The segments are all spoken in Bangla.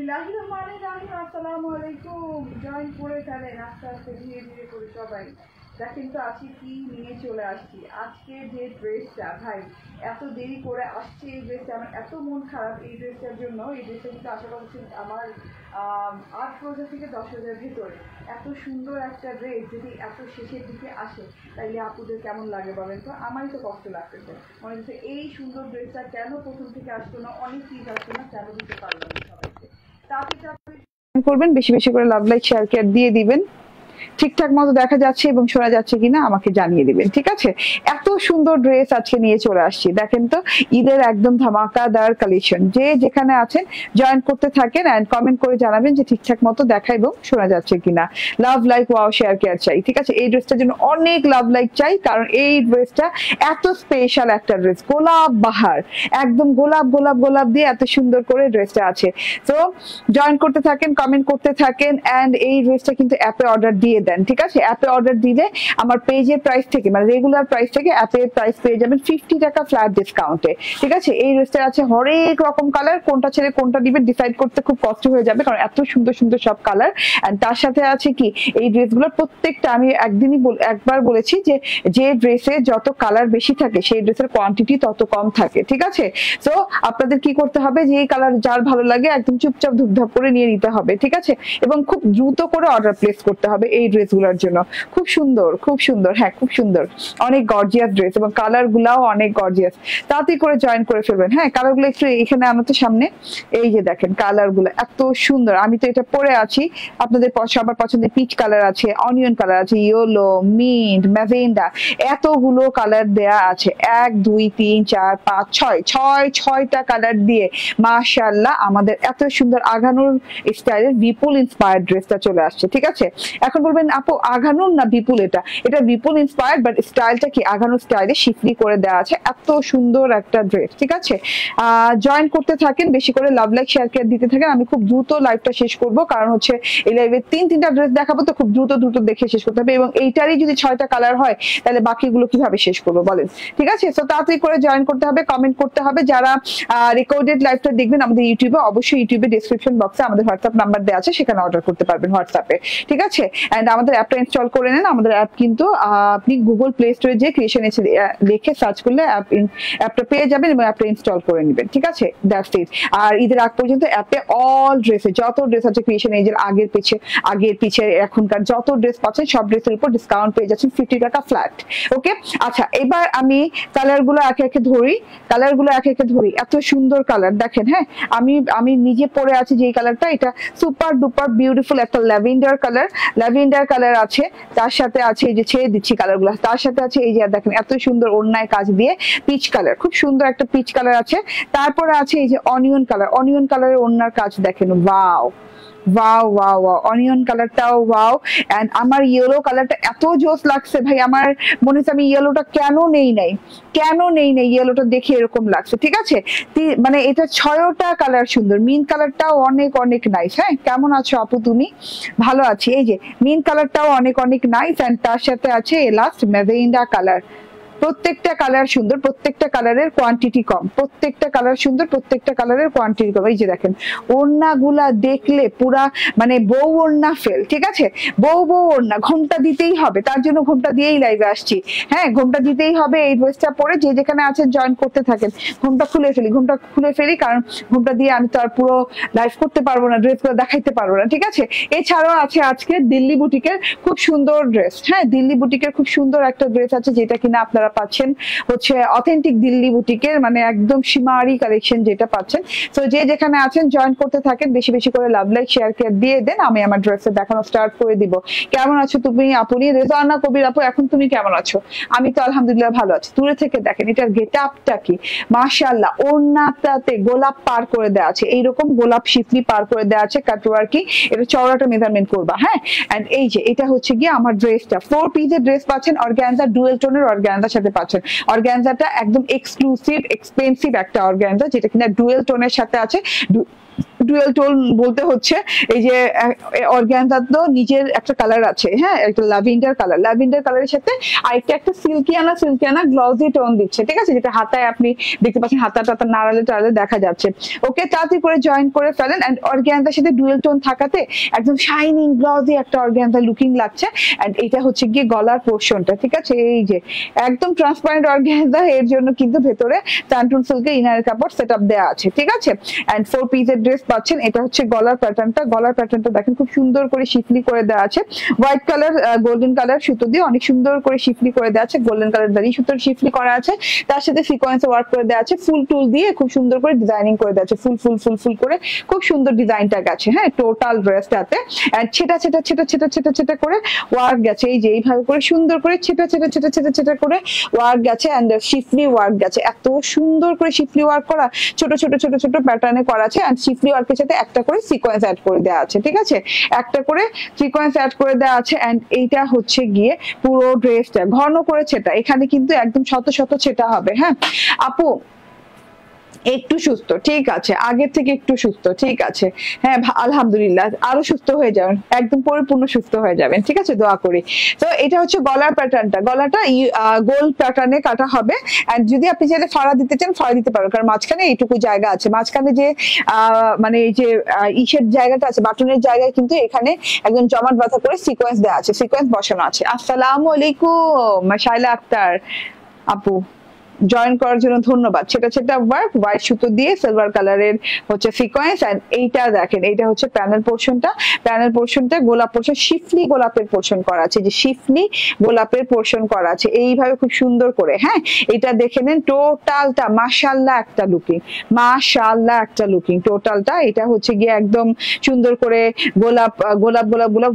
বিসমিল্লাহিররহমানিররহিম। আসসালামু আলাইকুম। জয়েন করে ফেলেন আস্তে আস্তে ধীরে ধীরে করে সবাই। দেখেন তো আজকে কি নিয়ে চলে আসছি। আজকে যে ড্রেসটা ভাই এত দেরি করে আসছে, এই ড্রেসটা আমার এত মন খারাপ এই ড্রেসটার জন্য। এই ড্রেসটা কিন্তু আশা করছি আমার 8,000 থেকে 10,000 ভেতরে। এত সুন্দর একটা ড্রেস যদি এত শেষের দিকে আসে তাইলে আপুদের কেমন লাগে বলেন তো? আমারই তো কষ্ট লাগতেছে, মনে হচ্ছে এই সুন্দর ড্রেসটা কেন প্রথম থেকে আসতো না, অনেক পিস আসতো না, কেন দিতে পারলো না সবাইকে। তাড়াতাড়ি করবেন, বেশি বেশি করে লাভ লাইক শেয়ার কেয়ার দিয়ে দিবেন। ঠিকঠাক মতো দেখা যাচ্ছে এবং শোনা যাচ্ছে কিনা আমাকে জানিয়ে দিবেন, ঠিক আছে? এত সুন্দর ড্রেস আজকে নিয়ে চলে আসছি। দেখেন তো ঈদের একদম ধামাকাদার কালেকশন। যে যেখানে আছেন জয়েন করতে থাকেন এন্ড কমেন্ট করে জানাবেন যে ঠিকঠাক মতো দেখা এবং শোনা যাচ্ছে কিনা। Love like wow share care চাই, ঠিক আছে? এই ড্রেসটার জন্য অনেক লাভ লাইক চাই, কারণ এই ড্রেসটা এত স্পেশাল একটা ড্রেস। গোলাপ বাহার, একদম গোলাপ গোলাপ গোলাপ দিয়ে এত সুন্দর করে ড্রেসটা আছে। তো জয়েন করতে থাকেন, কমেন্ট করতে থাকেন এন্ড এই ড্রেসটা কিন্তু অ্যাপে অর্ডার দিয়ে দেন, ঠিক আছে? অ্যাপে অর্ডার দিলে আমার পেজের প্রাইস থেকে মানে রেগুলার প্রাইস থেকে অ্যাপের প্রাইস পেয়ে যাবেন 50 টাকা ফ্ল্যাট ডিসকাউন্টে, ঠিক আছে? এই ড্রেসটা আছে হরেক রকম কালার, কোনটা ছেড়ে কোনটা দিবেন ডিসাইড করতে খুব কষ্ট হয়ে যাবে, কারণ এত সুন্দর সুন্দর সব কালার। এন্ড তার সাথে আছে কি এই ড্রেসগুলোর প্রত্যেকটা আমি একবার বলেছি যে যে ড্রেসে যত কালার বেশি থাকে সেই ড্রেসের কোয়ান্টিটি তত কম থাকে, ঠিক আছে? তো আপনাদের কি করতে হবে, যে এই কালার যার ভালো লাগে একদম চুপচাপ ধুপধাপ করে নিয়ে নিতে হবে, ঠিক আছে? এবং খুব দ্রুত করে অর্ডার প্লেস করতে হবে এই ড্রেসগুলোর জন্য। খুব সুন্দর, খুব সুন্দর, হ্যাঁ খুব সুন্দর, অনেক গর্জিয়াস ড্রেস এবং কালার গুলাও অনেক গর্জিয়াস। তাড়াতাড়ি করে জয়েন করে ফেলবেন। হ্যাঁ, কালার গুলো একটু এখানে আনাতে সামনে। এই যে দেখেন কালার গুলো এত সুন্দর। আমি তো এটা পরে আছি, আপনাদের সবার পছন্দের পিচ কালার আছে, অনিয়ন কালার আছে, ইয়েলো, মিন্ট, ম্যাজেন্ডা, এতগুলো কালার দেয়া আছে। 1 2 3 4 5 6 ছয়টা কালার দিয়ে মাশাআল্লাহ আমাদের এত সুন্দর আঘানুর স্টাইলের বিপুল ইন্সপায়ার্ড ড্রেসটা চলে আসছে, ঠিক আছে? এখন বলবেন আপু আঘানুর না বিপুল? এটা বিপুল ইন্সপায়ার্ড, বাট স্টাইলটা কি আঘানুর স্টাইলে শিফলি করে দেওয়া আছে। এত সুন্দর একটা ড্রেস, ঠিক আছে? জয়েন করতে থাকেন, বেশি করে লাভ লাইক শেয়ার কেয়ার দিতে থাকেন। আমি খুব দ্রুত লাইভটা শেষ করব, কারণ হচ্ছে এই লাইভে তিনটা ড্রেস দেখাবো, তো খুব দ্রুত দেখে শেষ করতে হবে এবং এইটারই যদি 6টা কালার হয় তাহলে বাকিগুলো কিভাবে শেষ করবো বলেন, ঠিক আছে? তো তাড়াতাড়ি করে জয়েন করতে হবে, কমেন্ট করতে হবে। যারা রেকর্ডেড লাইভটা দেখবেন আমাদের ইউটিউবে, অবশ্যই ইউটিউবে ডেসক্রিপশন বক্সে আমাদের হোয়াটসঅ্যাপ নাম্বার দেওয়া আছে, সেখানে অর্ডার করতে পারবেন হোয়াটসঅ্যাপে, ঠিক আছে? এন্ড আমাদের অ্যাপটা ইনস্টল করে নেন। আমাদের অ্যাপ কিন্তু আপনি গুগল প্লে স্টোরে যে ক্রিয়েশন লিখে সার্চ করলে অ্যাপটা পেয়ে যাবেন এবং অ্যাপটা ইনস্টল করে নেবেন, ঠিক আছে? That's it. আর ঈদের আগ পর্যন্ত অ্যাপে অল ড্রেসে যত ড্রেস আছে ক্রিয়েশন এজের আগের পিছে এখনকার যত ড্রেস পাচ্ছেন সব ড্রেসের উপর ডিসকাউন্ট পেয়ে যাচ্ছেন 50 টাকা ফ্ল্যাট। ওকে, আচ্ছা এবার আমি কালারগুলো একে একে ধরি। এত সুন্দর কালার দেখেন। হ্যাঁ, আমি নিজে পরে আছি যে কালারটা, এটা সুপার ডুপার বিউটিফুল একটা ল্যাভেন্ডার কালার আছে। তার সাথে আছে এই যে ছেড়ে দিচ্ছি কালারগুলো, তার সাথে আছে এই যে দেখেন এত সুন্দর ওড়নায় কাজ দিয়ে পিচ কালার, খুব সুন্দর একটা পিচ কালার আছে। তারপরে আছে এই যে অনিয়ন কালারের ওড়নার কাজ দেখেন, wow wow wow wow, onion কালারটাও ওয়াও। এন্ড আমার ইয়েলো কালারটা এত জোস লাগছে ভাই, আমার মনে হচ্ছে আমি ইয়েলোটা কেন নেই নাই, ইয়েলোটা দেখে এরকম লাগছে, ঠিক আছে? মানে এটা 6টা কালার সুন্দর। মিন কালারটাও অনেক অনেক নাইস। হ্যাঁ, কেমন আছো আপু তুমি? ভালো আছি। এই যে মিন কালারটাও অনেক অনেক নাইস। এন্ড তার সাথে আছে লাস্ট ম্যাজেন্ডা কালার। প্রত্যেকটা কালার সুন্দর, প্রত্যেকটা কালারের কোয়ান্টিটি কম, প্রত্যেকটা কালার সুন্দর, প্রত্যেকটা কালারের কোয়ান্টিটি কম। এই যে দেখেন ওড়নাগুলা দেখলে পুরা মানে বউ ওড়না ফেল, ঠিক আছে? বউ ওড়না ঘোমটা দিতেই হবে, তার জন্য ঘোমটা দিয়েই লাইভে আসছি। হ্যাঁ, ঘোমটা দিতেই হবে। এই ড্রেসটা পরে যে যেখানে আছেন জয়েন করতে থাকেন। ঘোমটা খুলে ফেলি, কারণ ঘোমটা দিয়ে আমি তো আর পুরো লাইভ করতে পারবো না, ড্রেসগুলো দেখাইতে পারবো না, ঠিক আছে? এছাড়াও আছে আজকে দিল্লি বুটিকের খুব সুন্দর ড্রেস। হ্যাঁ, দিল্লি বুটিকের খুব সুন্দর একটা ড্রেস আছে, যেটা কিনা আপনারা পাচ্ছেন হচ্ছে অথেন্টিক দিল্লি বুটিকের, মানে একদম সীমারি কালেকশন যেটা পাচ্ছেন। তো যে যেখানে আছেন জয়েন করতে থাকেন, বেশি বেশি করে লাভ লাইক শেয়ার কেয়ার দিয়ে দেন। আমি আমার ড্রেসে দেখানো স্টার্ট করে দিব। কেমন আছো তুমি আপুনি? রেজানা কবির আপু, এখন তুমি কেমন আছো? আমি তো আলহামদুলিল্লাহ ভালো আছি। দূরে থেকে দেখেন এটার গেটআপটা কি মাশাআল্লাহ। ওড়নাটাতে গোলাপ পার করে দেওয়া আছে, এইরকম গোলাপ শিফলি পার করে দেওয়া আছে, কাটওয়ার্কি। এটা চওড়াটা মেজারমেন্ট করবা। হ্যাঁ, এন্ড এই যে এটা হচ্ছে গিয়ে আমার ড্রেসটা 4 পিসের ড্রেস পাচ্ছেন, অর্গানজা ডুয়েল টোনের অর্গানজার সাথে পাচ্ছেন। অর্গানজাটা একদম এক্সক্লুসিভ এক্সপেন্সিভ একটা অর্গানজা, যেটা কিনা ডুয়েল টোনের সাথে আছে। ডুয়েল টোন বলতে হচ্ছে এই যে অর্গানজার তো নিজের একটা কালার আছে, হ্যাঁ, একটা ল্যাভেন্ডার কালারের সাথে আরেকটা একটা সিল্কিয়ানা গ্লসি টোন দিচ্ছে, ঠিক আছে, যেটা হাতায় আপনি দেখতে পাচ্ছেন, হাতা টাতা নাড়ালে টাড়ালে দেখা যাচ্ছে। ওকে, তাড়াতাড়ি করে জয়েন করে ফেলেন। এন্ড অর্গানজার সাথে ডুয়েল টোন থাকাতে একদম শাইনিং গ্লসি একটা অর্গানজা লুকিং লাগছে। এন্ড এটা হচ্ছে গিয়ে গলার পোর্শনটা, ঠিক আছে, এই যে একদম ট্রান্সপারেন্ট অর্গানজা, এর জন্য কিন্তু ভেতরে স্যান্টুন সিল্কের ইনার কাপড় সেটআপ দেওয়া আছে, ঠিক আছে। এন্ড 4 পিসের ড্রেস পাচ্ছেন। এটা হচ্ছে গলার প্যাটার্নটা দেখেন খুব সুন্দর করে শিফলি করে দেওয়া আছে, হোয়াইট কালার গোল্ডেন কালার সুতো দিয়ে অনেক সুন্দর করে শিফলি করে দেওয়া আছে, গোল্ডেন কালার দাঁড়িয়ে সুতোর শিফলি করা আছে, তার সাথে সিকোয়েন্সে ওয়ার্ক করে দেওয়া আছে, ফুল টুল দিয়ে খুব সুন্দর করে ডিজাইনিং করে দেওয়া আছে, ফুল ফুল ফুল ফুল করে খুব সুন্দর ডিজাইনটা গেছে, হ্যাঁ, টোটাল ড্রেসটাতে। এন্ড ছেটা করে ওয়ার্ক গেছে, এই যে এইভাবে করে সুন্দর করে ছেটা করে ওয়ার্ক গেছে। এন্ড শিফলি ওয়ার্ক গেছে, এত সুন্দর করে শিফলি ওয়ার্ক করা, ছোট ছোট প্যাটার্নে করা আছে। এন্ড শিফলি ওয়ার্কের সাথে একটা করে সিকোয়েন্স অ্যাড করে দেওয়া আছে, ঠিক আছে, একটা করে সিকোয়েন্স অ্যাড করে দেওয়া আছে। এন্ড এইটা হচ্ছে গিয়ে পুরো ড্রেসটা ঘন করে ছেটা, এখানে কিন্তু একদম শত ছেটা হবে। হ্যাঁ আপু, একটু সুস্থ, ঠিক আছে, আগের থেকে একটু সুস্থ, ঠিক আছে, হ্যাঁ আলহামদুলিল্লাহ, আরো সুস্থ হয়ে যাবেন, একদম পরিপূর্ণ সুস্থ হয়ে যাবেন, ঠিক আছে, দোয়া করি। তো এটা হচ্ছে গলার প্যাটার্নটা, গলাটা গোল প্যাটার্নে কাটা হবে। এন্ড যদি আপনি চাইলে ফাড়া দিতে চান ফাড়া দিতে পারবেন, কারণ মাঝখানে এইটুকু জায়গা আছে, মাঝখানে যে মানে এই যে ইসের জায়গাটা আছে, বাটনের জায়গায় কিন্তু এখানে একদম জমাট বাঁধা করে সিকোয়েন্স দেওয়া আছে, সিকোয়েন্স বসানো আছে। আসসালামু আলাইকুম শাইলা আক্তার আপু, জয়েন করার জন্য ধন্যবাদ। ছেটা ওয়ার্ক, হোয়াইট সুতো দিয়ে সিলভার কালারের হচ্ছে সিকোয়েন্স। এন্ড এইটা দেখেন, এইটা হচ্ছে প্যানেল পোর্শনটা গোলাপ পোর্শন, শিফলি গোলাপের পোর্শন করা আছে, যে শিফলি গোলাপের পোর্শন করা আছে এইভাবে খুব সুন্দর করে। হ্যাঁ, এটা দেখে নেন, টোটালটা মাশাআল্লাহ একটা লুকিং টোটালটা। এটা হচ্ছে গিয়ে একদম সুন্দর করে গোলাপ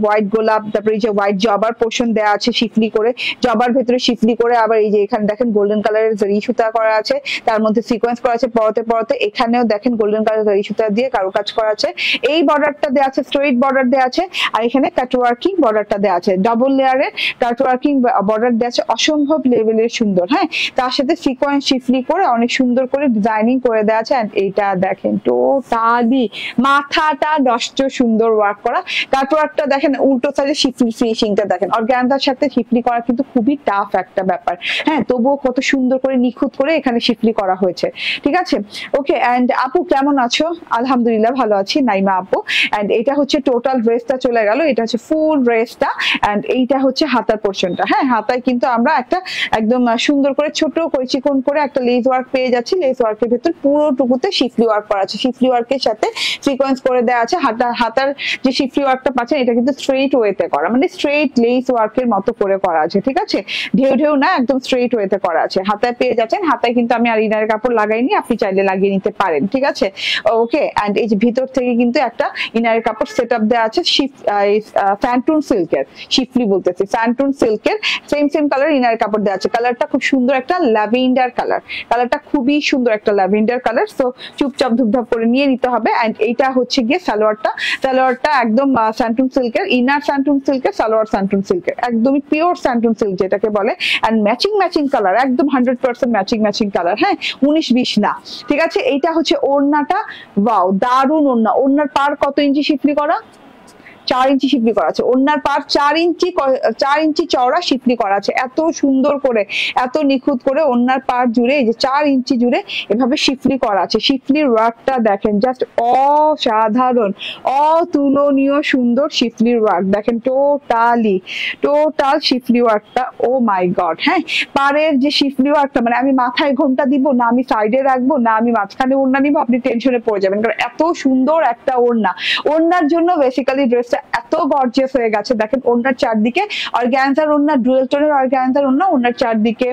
হোয়াইট গোলাপ, তারপরে এই যে হোয়াইট জবার পোর্শন দেওয়া আছে শিফলি করে, জবার ভেতরে শিফলি করে, আবার এই যে এখানে দেখেন গোল্ডেন কালারের সুতা করা আছে, তার মধ্যে সিকোয়েন্স করা আছে পরতে, এখানেও দেখেন গোল্ডেন কালার সুতা দিয়ে কারুকাজ করা আছে। এই বর্ডারটা দেওয়া আছে, স্ট্রেইট বর্ডার দেওয়া আছে, আর এখানে কাটওয়ার্কিং বর্ডারটা দেওয়া আছে, ডাবল লেয়ারের কাটওয়ার্কিং বর্ডার দেওয়া আছে, অসম্ভব লেভেলের সুন্দর। হ্যাঁ, তার সাথে সিকোয়েন্স শিফলি করে অনেক সুন্দর করে ডিজাইনিং করে দেওয়া আছে। এন্ড এইটা দেখেন টোটালি মাথাটা নষ্ট সুন্দর ওয়ার্ক করা, কাটওয়ার্কটা দেখেন, উল্টো সাইডে শিফলি ফিনিশিংটা দেখেন। অর্গানজার সাথে শিফলি করা কিন্তু খুবই টাফ একটা ব্যাপার, হ্যাঁ, তবুও কত সুন্দর করে নিখুঁত করে এখানে শিফলি করা হয়েছে, ঠিক আছে। ওকে, এন্ড আপু কেমন আছো? আলহামদুলিল্লাহ ভালো আছি, নাইমা আপু। এন্ড এটা হচ্ছে টোটাল ড্রেসটা চলে গেল, এটা হচ্ছে ফুল ড্রেসটা। এন্ড এইটা হচ্ছে হাতার পোর্শনটা। হ্যাঁ, হাতায় কিন্তু আমরা একটা একদম সুন্দর করে ছোট করে চিকন করে একটা লেস ওয়ার্ক পেয়ে যাচ্ছি, লেস ওয়ার্কের ভিতর পুরোটুকুতে শিফলি ওয়ার্ক করা আছে, শিফলি ওয়ার্কের সাথে সিকোয়েন্স করে দেওয়া আছে। হাতার যে শিফলি ওয়ার্কটা পাচ্ছেন এটা কিন্তু স্ট্রেইট ওয়েতে করা, মানে স্ট্রেইট লেস ওয়ার্কের মতো করে করা আছে, ঠিক আছে, ঢেউ না, একদম স্ট্রেইট ওয়েতে করা আছে। হাতায় পেয়ে যাচ্ছেন, হাতায় কিন্তু আমি আর ইনারের কাপড় লাগাইনি, আপনি চাইলে লাগিয়ে নিতে পারেন, ঠিক আছে। ওকে, এন্ড এই যে ভিতর থেকে কিন্তু একটা ইনারের কাপড় সেটআপ দেওয়া আছে, স্যান্টুন সিল্কের, শিফলি বলতেছি, স্যান্টুন সিল্কের সেম কালার ইনারের কাপড় দেওয়া আছে। কালারটা খুব সুন্দর একটা ল্যাভেন্ডার কালারটা খুবই সুন্দর একটা ল্যাভেন্ডার কালার। সো চুপচাপ ধুপধাপ করে নিয়ে নিতে হবে। এন্ড এইটা হচ্ছে গিয়ে সালোয়ারটা একদম স্যান্টুন সিল্কের, ইনার স্যান্টুন সিল্কের, সালোয়ার স্যান্টুন সিল্কের, একদমই পিওর স্যান্টুন সিল্ক যেটাকে বলে। এন্ড ম্যাচিং কালার, একদম 100% ম্যাচিং কালার, হ্যাঁ, 19-20 না, ঠিক আছে। এইটা হচ্ছে ওড়নাটা, ওয়াও দারুন ওড়না। ওড়নার পার কত ইঞ্চি শিফলি করা? 4 ইঞ্চি শিফলি করা আছে, ওড়নার পার 4 ইঞ্চি চওড়া শিফলি করা আছে, এত সুন্দর করে এত নিখুঁত করে ওড়নার পার জুড়ে এই যে 4 ইঞ্চি জুড়ে এভাবে শিফলি করা আছে। শিফলির ওয়ার্কটা দেখেন, জাস্ট অসাধারণ, অতুলনীয় সুন্দর শিফলির ওয়ার্ক দেখেন, টোটাল শিফলি ওয়ার্কটা, ও মাই গড। হ্যাঁ, পারের যে শিফলি ওয়ার্কটা, মানে আমি মাথায় ঘোমটা দিব না, আমি সাইডে রাখবো না, আমি মাঝখানে ওড়না নিব, আপনি টেনশনে পড়ে যাবেন, কারণ এত সুন্দর একটা ওড়নার জন্য বেসিক্যালি ড্রেস এত গর্জিয়াস হয়ে গেছে। দেখেন ওড়নার চারদিকে অর্গানজার ওড়না, ডুয়েল টোনের অর্গানজার ওড়নার চারদিকে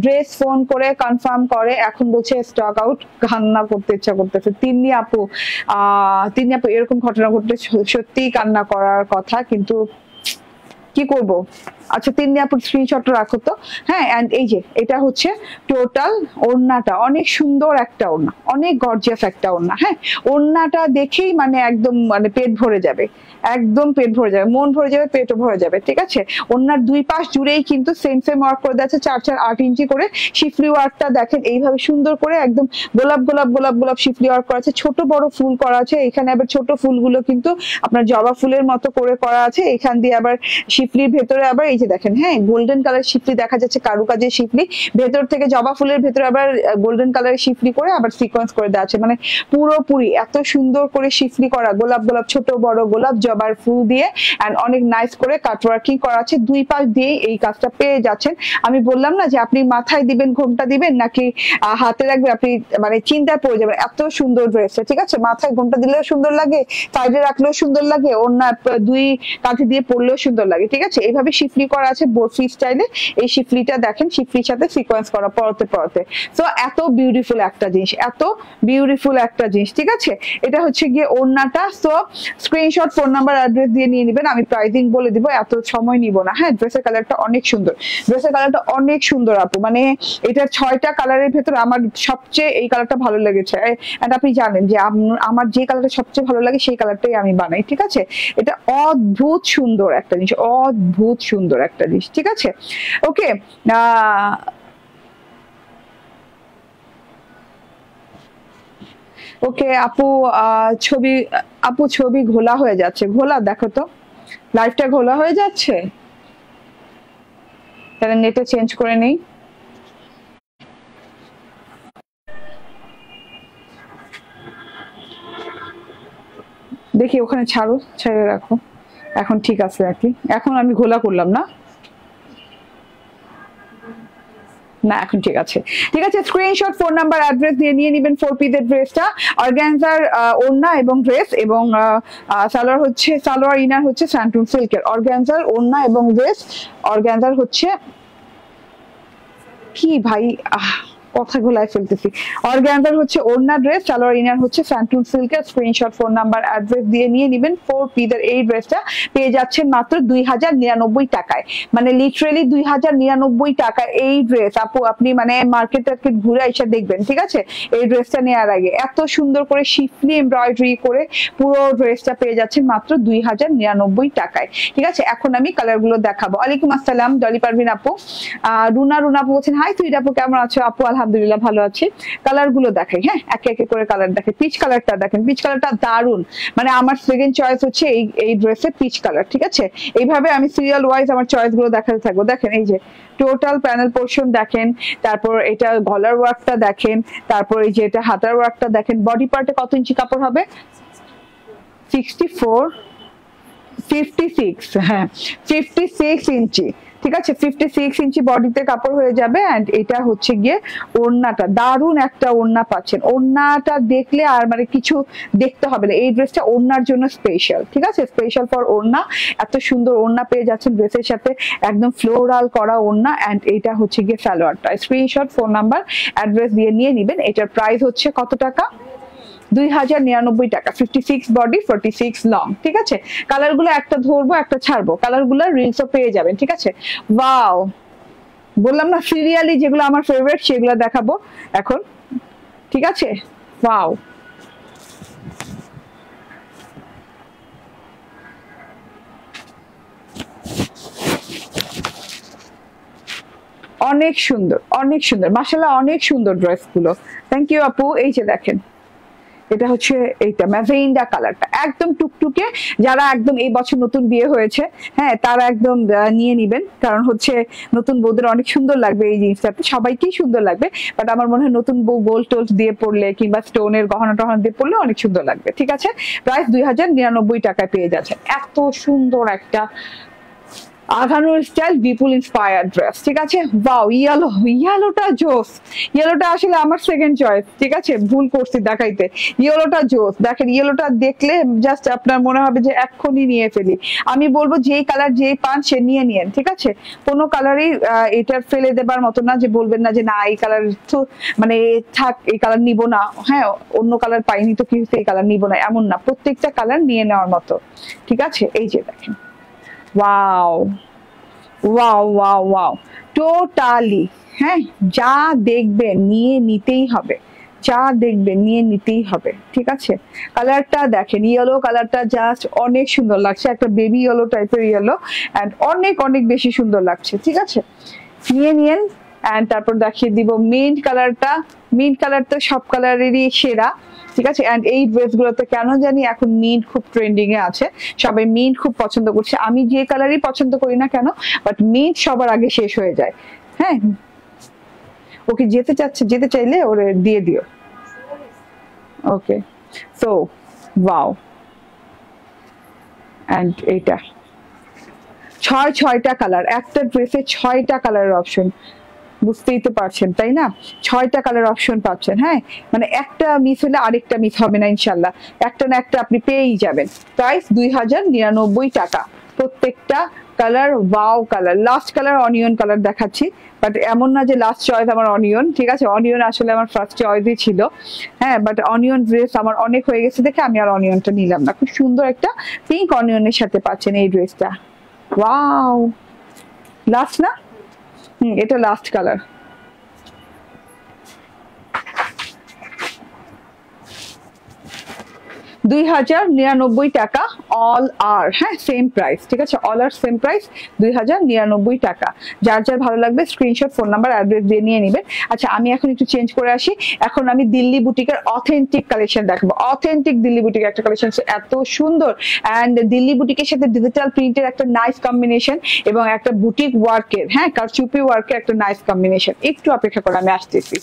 ড্রেস ফোন করে কনফার্ম করে, এখন বলছে স্টক আউট, কান্না করতে ইচ্ছা করতেছে। তিন্নি আপু এরকম ঘটনা ঘটলে সত্যিই কান্না করার কথা, কিন্তু কি করব, আচ্ছা তিন্নি আপুর স্ক্রিনশটটা রাখো তো। হ্যাঁ এন্ড এই যে এটা হচ্ছে টোটাল ওড়নাটা, অনেক সুন্দর একটা ওড়না, অনেক গর্জিয়াস একটা ওড়না। হ্যাঁ ওড়নাটা দেখেই মানে একদম মানে পেট ভরে যাবে, একদম পেট ভরে যাবে, মন ভরে যাবে, পেটও ভরে যাবে। ঠিক আছে, ওড়নার দুই পাশ জুড়েই কিন্তু সেম সেম ওয়ার্ক করে দেওয়া আছে, 4-4-8 ইঞ্চি করে। শিফলি ওয়ার্কটা দেখেন এইভাবে সুন্দর করে একদম গোলাপ গোলাপ গোলাপ গোলাপ শিফলি ওয়ার্ক করা আছে, ছোট বড় ফুল করা আছে। এখানে আবার ছোট ফুলগুলো কিন্তু আপনার জবা ফুলের মতো করে করা আছে। এখান দিয়ে আবার শিফলির ভেতরে আবার এই যে দেখেন, হ্যাঁ গোল্ডেন কালার শিফলি দেখা যাচ্ছে, কারুকাজের শিফলি, ভেতর থেকে জবা ফুলের ভেতরে আবার গোল্ডেন কালারের শিফলি করে আবার সিকোয়েন্স করে দেওয়া আছে। মানে পুরোপুরি এত সুন্দর করে শিফলি করা, গোলাপ গোলাপ ছোট বড় গোলাপ জবার ফুল দিয়ে এন্ড অনেক নাইস করে কাটওয়ার্কিং করা আছে। দুই পাশ দিয়ে এই কাজটা পেয়ে যাচ্ছেন। আমি বললাম না যে আপনি মাথায় দিবেন, ঘোমটা দিবেন নাকি হাতে রাখবেন, আপনি মানে চিন্তায় পড়ে যাবেন, এত সুন্দর ড্রেসটা। ঠিক আছে, মাথায় ঘোমটা দিলেও সুন্দর লাগে, সাইডে রাখলেও সুন্দর লাগে, অন্য দুই কাঁধে দিয়ে পরলেও সুন্দর লাগে। ঠিক আছে, এইভাবে শিফলি করা আছে বরফি স্টাইলে। এই শিফলিটা দেখেন, শিফলির সাথে সিকোয়েন্স করা পরতে পরতে। সো এত বিউটিফুল একটা জিনিস, এত বিউটিফুল একটা জিনিস। ঠিক আছে, এটা হচ্ছে গিয়ে ওড়নাটা। So screenshot, phone number, address দিয়ে নিয়ে নেবেন। আমি প্রাইসিং বলে দিব, এত সময় নিব না। হ্যাঁ ড্রেসের কালারটা অনেক সুন্দর, ড্রেসের কালারটা অনেক সুন্দর আপু। মানে এটার 6টা কালারের ভেতরে আমার সবচেয়ে এই কালারটা ভালো লেগেছে। এন্ড আপনি জানেন যে আমার যে কালারটা সবচেয়ে ভালো লাগে সেই কালারটাই আমি বানাই। ঠিক আছে, এটা অদ্ভুত সুন্দর একটা জিনিস, অদ্ভুত সুন্দর একটা জিনিস। ঠিক আছে, ওকে। ওকে আপু, ছবি ঘোলা হয়ে যাচ্ছে। ঘোলা দেখো তো, লাইফটা ঘোলা হয়ে যাচ্ছে, তাহলে নেটে চেঞ্জ করে নেই। দেখি ওখানে ছাড়ো, ছেড়ে রাখো। এখন ঠিক আছে আর কি, এখন আমি ঘোলা করলাম না, না এখন ঠিক আছে। ঠিক আছে, স্ক্রিনশট, ফোন নাম্বার, অ্যাড্রেস দিয়ে নিয়ে নেবেন 4 পিসের ড্রেসটা। অর্গানজার ওড়না এবং ড্রেস, এবং সালোয়ার ইনার হচ্ছে স্যান্টুন সিল্কের। অর্গানজার ওড়না এবং ড্রেস, অর্গানজার হচ্ছে কি ভাই কথা গোলায় ফেলতেছি, অর্গানজার হচ্ছে ওড়না, ড্রেস, সালোয়ার ইনার হচ্ছে স্যান্টুন সিল্কের। স্ক্রিনশট, ফোন নাম্বার, অ্যাড্রেস দিয়ে নিয়ে নেবেন। 4 পিসের এই ড্রেসটা পেয়ে যাচ্ছেন মাত্র 2099 টাকায়। মানে লিটারেলি 2099 টাকা এই ড্রেস আপু। আপনি মানে মার্কেট ঘুরে এসে দেখবেন। ঠিক আছে, এই ড্রেসটা নেওয়ার আগে এত সুন্দর করে শিফলি এমব্রয়ডারি করে পুরো ড্রেসটা পেয়ে যাচ্ছেন মাত্র 2099 টাকায়। ঠিক আছে, এখন আমি কালার গুলো দেখাবো। ওয়ালাইকুম আসসালাম ডলি পারভিন আপু। রুনা আপু বলছেন হাই তুই আপু কেমন আছো? আপু আলহামদুলিল্লাহ ভালো আছি। কালার গুলো দেখাই, হ্যাঁ একে একে করে কালার দেখে। পিচ কালারটা দেখেন, পিচ কালারটা দারুন। মানে আমার সেকেন্ড চয়েস হচ্ছে এই ড্রেসের পিচ কালার। ঠিক আছে, এইভাবে আমি সিরিয়াল ওয়াইজ আমার চয়েস গুলো দেখাতে থাকবো। দেখেন এই যে টোটাল প্যানেল পোর্শন দেখেন, তারপর এটা গলার ওয়ার্কটা দেখেন, তারপর এই যে এটা হাতার ওয়ার্কটা দেখেন। বডি পার্টে কত ইঞ্চি কাপড় হবে? 56 হ্যাঁ 56 ইঞ্চি। ঠিক আছে, 56 ইঞ্চি বডিতে কাপড় হয়ে যাবে। এন্ড এটা হচ্ছে গিয়ে ওড়নাটা, দারুন একটা ওড়না পাচ্ছেন। ওড়নাটা দেখলে আর মানে কিছু দেখতে হবে না, এই ড্রেসটা ওড়নার জন্য স্পেশাল। ঠিক আছে, স্পেশাল ফর ওড়না। এত সুন্দর ওড়না পেয়ে যাচ্ছেন ড্রেসের সাথে, একদম ফ্লোরাল করা ওড়না। এন্ড এটা হচ্ছে গিয়ে সালোয়ারটা। স্ক্রিনশট, ফোন নাম্বার, অ্যাড্রেস দিয়ে নিয়ে নেবেন। এটার প্রাইস হচ্ছে কত টাকা? 2099 টাকা। 56 বডি, 46 লং। ঠিক আছে, কালার গুলো একটা ধরবো একটা ছাড়বো, কালার গুলো রিলসও পেয়ে যাবেন। ঠিক আছে, ওয়াও বললাম না সিরিয়ালি যেগুলো আমার ফেভারিট সেগুলো দেখাবো এখন। ঠিক আছে, ওয়াও অনেক সুন্দর, অনেক সুন্দর মাশাআল্লাহ, অনেক সুন্দর ড্রেস গুলো। থ্যাংক ইউ আপু। এই যে দেখেন, এটা হচ্ছে এইটা ম্যাজেন্ডা কালারটা, একদম টুকটুকে। যারা একদম এই বছর নতুন বিয়ে হয়েছে, হ্যাঁ তারা একদম নিয়ে নিবেন, কারণ হচ্ছে নতুন বউদের অনেক সুন্দর লাগবে এই জিনিসটাতে, সবাইকেই সুন্দর লাগবে। বাট আমার মনে হয় নতুন বউ গোল্ড টোল্ড দিয়ে পড়লে কিংবা স্টোনের গহনা টহনা দিয়ে পড়লে অনেক সুন্দর লাগবে। ঠিক আছে, প্রাইস 2099 টাকায় পেয়ে যাচ্ছে এত সুন্দর একটা আঘানুর স্টাইল বিপুল ইন্সপায়ার্ড ড্রেস। ঠিক আছে, ওয়াও ইয়েলোটা জোস। ইয়েলোটা আসলে আমার সেকেন্ড চয়েস। ঠিক আছে, ভুল করছি দেখাইতে। ইয়েলোটা জোস, দেখেন ইয়েলোটা দেখলে জাস্ট আপনার মনে হবে যে এক্ষুনি নিয়ে ফেলি। আমি বলবো যেই কালার যেই পান সে নিয়ে নিয়েন। ঠিক আছে, কোনো কালারই এটার ফেলে দেবার মতো না, যে বলবেন না যে না এই কালার তো মানে থাক, এই কালার নিব না, হ্যাঁ অন্য কালার পাইনি তো কি হচ্ছে এই কালার নিব না, এমন না, প্রত্যেকটা কালার নিয়ে নেওয়ার মতো। ঠিক আছে, এই যে দেখেন wow wow wow wow, totally. হ্যাঁ, যা দেখবেন নিয়ে নিতেই হবে, যা দেখবেন নিয়ে নিতেই হবে, ঠিক আছে। কালারটা দেখেন, ইয়েলো কালারটা জাস্ট অনেক সুন্দর লাগছে, একটা বেবি ইয়েলো টাইপের ইয়েলো, অ্যান্ড অনেক অনেক বেশি সুন্দর লাগছে, ঠিক আছে। নিয়ে নিয়েন। অ্যান্ড তারপর দেখিয়ে দিব মিন্ট কালারটা। মিন্ট কালার তো সব কালারেরই সেরা, ঠিক আছে। অ্যান্ড এই ড্রেসগুলোতে কেন জানি এখন মিন্ট খুব ট্রেন্ডিং এ আছে, সবাই মিন্ট খুব পছন্দ করছে। আমি যে কালারই পছন্দ করি না কেন, বাট মিন্ট সবার আগে শেষ হয়ে যায়। হ্যাঁ, ওকে যেতে চাচ্ছে, যেতে চাইলে ওরে দিয়ে দিও। ওকে, সো ওয়াও। অ্যান্ড এইটা ছয়টা কালার, একটা ড্রেসে 6টা কালারের অপশন, বুঝতেই তো পারছেন তাই না। 6টা কালার অপশন পাচ্ছেন। হ্যাঁ, মানে একটা মিস হলে আরেকটা মিস হবে না ইনশাল্লাহ, একটা না একটা আপনি পেয়েই যাবেন। প্রাইস 2099 টাকা প্রত্যেকটা colour. Wow colour, last colour onion colour দেখাচ্ছি, বাট এমন না যে লাস্ট চয়েস আমার অনিয়ন, ঠিক আছে। অনিয়ন আসলে আমার ফার্স্ট চয়েসই ছিল। হ্যাঁ, বাট অনিয়ন ড্রেস আমার অনেক হয়ে গেছে দেখে আমি আর অনিয়নটা নিলাম না। খুব সুন্দর একটা পিঙ্ক অনিয়নের সাথে পাচ্ছেন এই ড্রেসটা। ওয়াও, লাস্ট না? এটা লাস্ট কালার। 2099 টাকা অল আর। হ্যাঁ, সেম প্রাইস, ঠিক আছে, অল আর সেম প্রাইস 2099 টাকা। যার যার ভালো লাগবে স্ক্রিনশট, ফোন নাম্বার, অ্যাড্রেস দিয়ে নিয়ে নেবেন। আচ্ছা, আমি এখন একটু চেঞ্জ করে আসি। এখন আমি দিল্লি বুটিকের অথেন্টিক কালেকশন দেখাবো। অথেন্টিক দিল্লি বুটিক একটা কালেকশন, এত সুন্দর। অ্যান্ড দিল্লি বুটিকের সাথে ডিজিটাল প্রিন্টের একটা নাইস কম্বিনেশন, এবং একটা বুটিক ওয়ার্কের, হ্যাঁ, কারচুপি ওয়ার্কের একটা নাইস কম্বিনেশন। একটু অপেক্ষা করে আমি আসতেছি।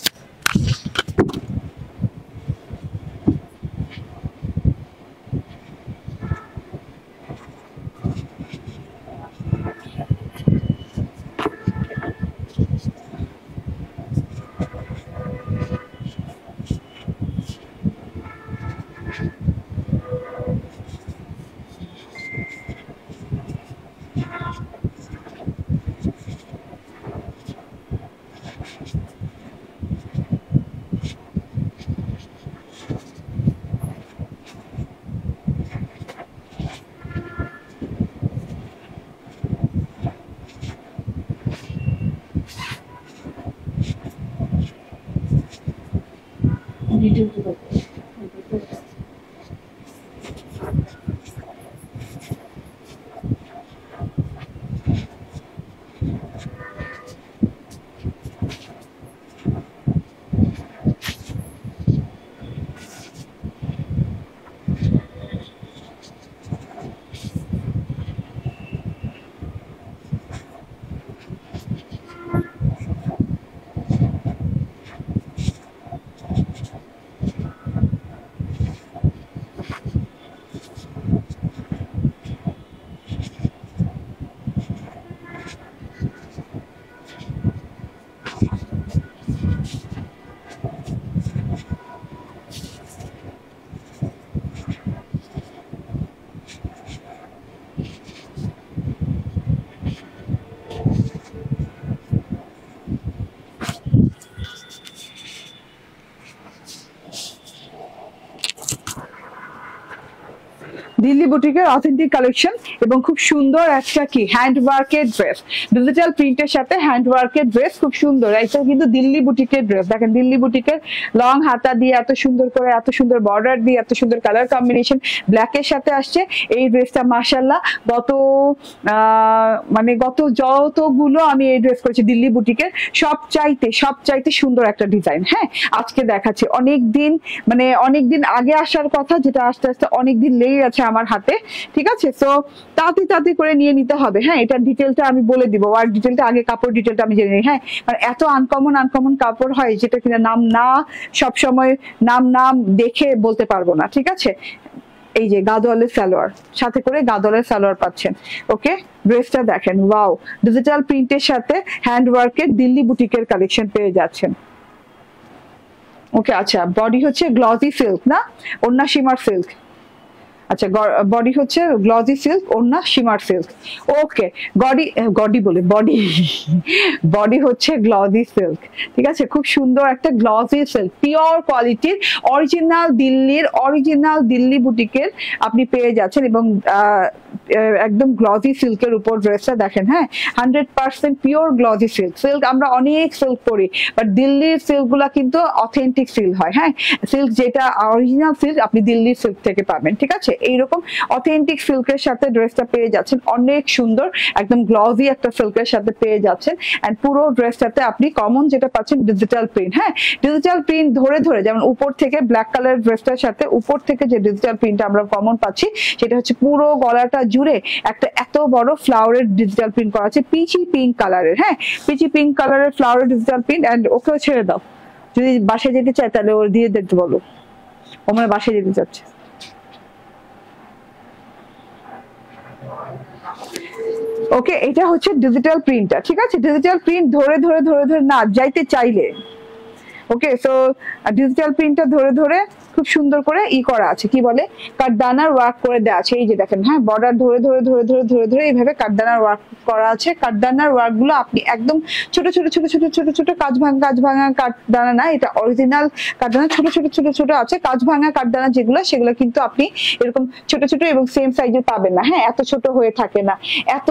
দিল্লি বুটিকের অথেন্টিক কালেকশন, এবং খুব সুন্দর একটা কি হ্যান্ড ওয়ার্কের ড্রেস, ডিজিটাল প্রিন্টের সাথে হ্যান্ড ওয়ার্কের ড্রেস, খুব সুন্দর। এটা কিন্তু দিল্লি বুটিকের ড্রেস, দেখেন দিল্লি বুটিকের লং হাতা দিয়ে এত সুন্দর করে, এত সুন্দর বর্ডার দিয়ে, এত সুন্দর কালার কম্বিনেশন ব্ল্যাকের সাথে আসছে এই ড্রেসটা। মাশাআল্লাহ, মানে গত যতগুলো আমি এই ড্রেস করেছি দিল্লি বুটিকের, সবচাইতে সুন্দর একটা ডিজাইন। হ্যাঁ, আজকে দেখাচ্ছি। অনেকদিন আগে আসার কথা, যেটা আস্তে আস্তে অনেকদিন লেগে গেছে আমার হাতে, ঠিক আছে। তো তাড়াতাড়ি করে নিয়ে নিতে হবে। হ্যাঁ, এটা ডিটেলটা আমি বলে দিব, ওয়ার্ক ডিটেলটা আগে, কাপড় ডিটেলটা আমি জেনে নিই। হ্যাঁ, মানে এত আনকমন কাপড় হয় যেটা কিনা সবসময় নাম দেখে বলতে পারবো না, ঠিক আছে। এই যে গাদোয়ালের সালোয়ার, সাথে করে গাদোয়ালের সালোয়ার পাচ্ছেন। ওকে, ড্রেসটা দেখেন, ওয়াও, ডিজিটাল প্রিন্টের সাথে হ্যান্ড ওয়ার্কের দিল্লি বুটিকের কালেকশন পেয়ে যাচ্ছেন। ওকে, আচ্ছা, বডি হচ্ছে গ্লজি সিল্ক না, ওড়না শিমার সিল্ক। আচ্ছা, বডি হচ্ছে গ্লজি সিল্ক, ওড়না শিমার সিল্ক। ওকে, বডি হচ্ছে গ্লজি সিল্ক, ঠিক আছে। খুব সুন্দর একটা গ্লজি সিল্ক, পিওর কোয়ালিটির, অরিজিনাল দিল্লি বুটিকের আপনি পেয়ে যাচ্ছেন। এবং একদম গ্লজি সিল্কের উপর ড্রেসটা দেখেন, হ্যাঁ 100% পিওর গ্লজি সিল্ক। সিল্ক আমরা অনেক সিল্ক করি, বাট দিল্লির সিল্ক গুলা কিন্তু অথেন্টিক সিল্ক হয়, হ্যাঁ সিল্ক যেটা অরিজিনাল সিল্ক আপনি দিল্লির সিল্ক থেকে পাবেন, ঠিক আছে। এইরকম অথেন্টিক সিল্কের সাথে ড্রেসটা পেয়ে যাচ্ছেন, অনেক সুন্দর একদম গ্লজি একটা সিল্কের সাথে পেয়ে যাচ্ছেন। এন্ড পুরো ড্রেসটাতে আপনি কমন যেটা পাচ্ছেন ডিজিটাল প্রিন্ট, হ্যাঁ ডিজিটাল প্রিন্ট ধরে ধরে, যেমন উপর থেকে ব্ল্যাক কালার ড্রেসটার সাথে উপর থেকে যে ডিজিটাল প্রিন্ট আমরা কমন পাচ্ছি সেটা হচ্ছে পুরো গলাটা জুড়ে একটা এত বড় ফ্লাওয়ারের ডিজিটাল প্রিন্ট করা আছে, পিচি পিঙ্ক কালারের, হ্যাঁ পিচি পিঙ্ক কালারের ফ্লাওয়ারের ডিজিটাল প্রিন্ট। এন্ড ওকেও ছেড়ে দাও, যদি বাসায় যেতে চায় তাহলে ওর দিয়ে দেখতে বলো, ও মানে বাসায় যেতে চাচ্ছে। ওকে, এটা হচ্ছে ডিজিটাল প্রিন্টটা, ঠিক আছে। ডিজিটাল প্রিন্ট ধরে ধরে ধরে ধরে না যাইতে চাইলে, ওকে সো ডিজিটাল প্রিন্টটা ধরে ধরে খুব সুন্দর করে করা আছে, কি বলে কাঠদানার ওয়ার্ক করে দেওয়া আছে। এই যে দেখেন, হ্যাঁ বর্ডার ধরে ধরে ধরে ধরে ধরে ধরে এইভাবে কাঠদানার ওয়ার্ক করা আছে। কাঠদানার ওয়ার্ক গুলো আপনি একদম ছোট ছোট ছোট ছোট ছোট ছোট কাঁচ ভাঙা কাঠদানা না, এটা অরিজিনাল কাঠদানা, ছোট ছোট ছোট ছোট আছে কাঁচ ভাঙা কাঠদানা যেগুলো, সেগুলো কিন্তু আপনি এরকম ছোট ছোট এবং সেম সাইজের পাবেন না, হ্যাঁ এত ছোট হয়ে থাকে না। এত